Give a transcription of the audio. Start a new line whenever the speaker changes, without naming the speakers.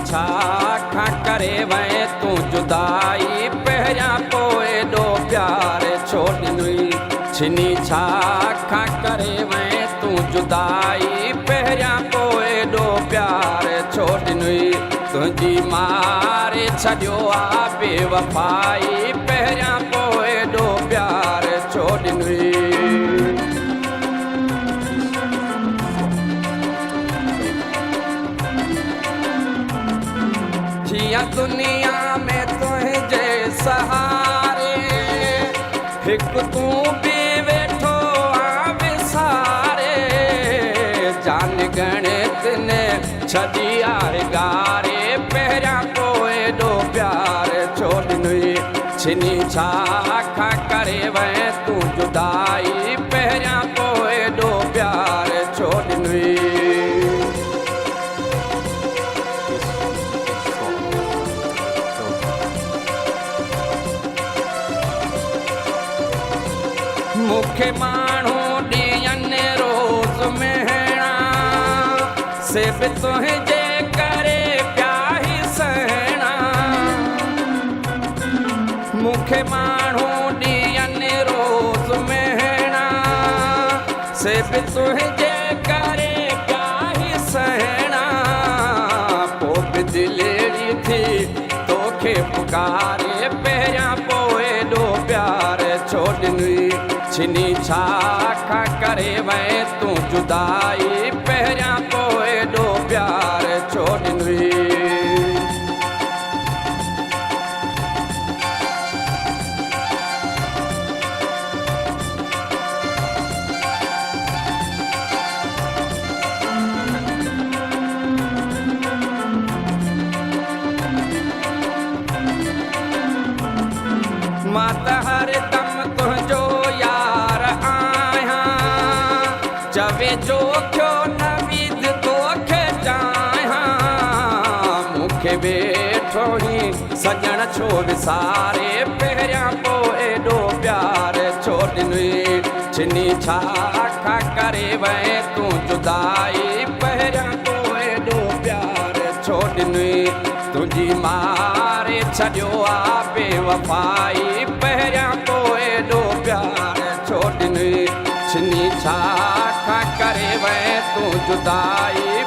छा खा करे वै तू जुदाई पहिरियां पोइ एॾो प्यार छो ॾिनुई छिनी छा खा करे वै तू जुदाई पहिरियां पोइ एॾो प्यार छो ॾिनुई तुंहिंजी मारे छॾियो आहे बेवफ़ाई पहिरियां पोइ एॾो प्यार छो ॾिनुई दुनिया में तुझे सहारे हिकु तूं बि वेठो आ विसारे जान गणित ने छॾी आहे गारे पहिरियां पोइ एॾो प्यार छो ॾिनुई छिनी छा खा करे वै तूं जुदाई पहिरियां पोइ एॾो प्यार छो ॾिनुई मूंखे माण्हू ॾींहनि रोज़ मेहणा से बि तुंहिंजे करे पिया ई सहणा मूंखे माण्हू ॾींहनि रोज़ मेहणा से बि तुंहिंजे करे पिया ई सहणा पोइ बि दिलि अहिड़ी थी तोखे पुकारे पहिरियां पोइ एॾो प्यार छो ॾिनुई छिनी छा खा करे वै तूं जुदाई पहिरियां पोइ एॾो प्यार छो ॾिनुई मां त हरदम तुंहिंजो यार आहियां चवे जो खियो नवीद तोखे चाहियां मूंखे वेठो ई सॼण छो विसारे पहिरियां पोइ एॾो प्यार छो ॾिनुई छिनी छा खा करे वै तूं जुदाई पहिरियां पोइ एॾो प्यार छो ॾिनुई तुंहिंजी मारे छॾियो आहे बेवफ़ाई पहिरियां पोइ एॾो प्यार छो ॾिनुई छिनी छा खा करे वै तूं जुदाई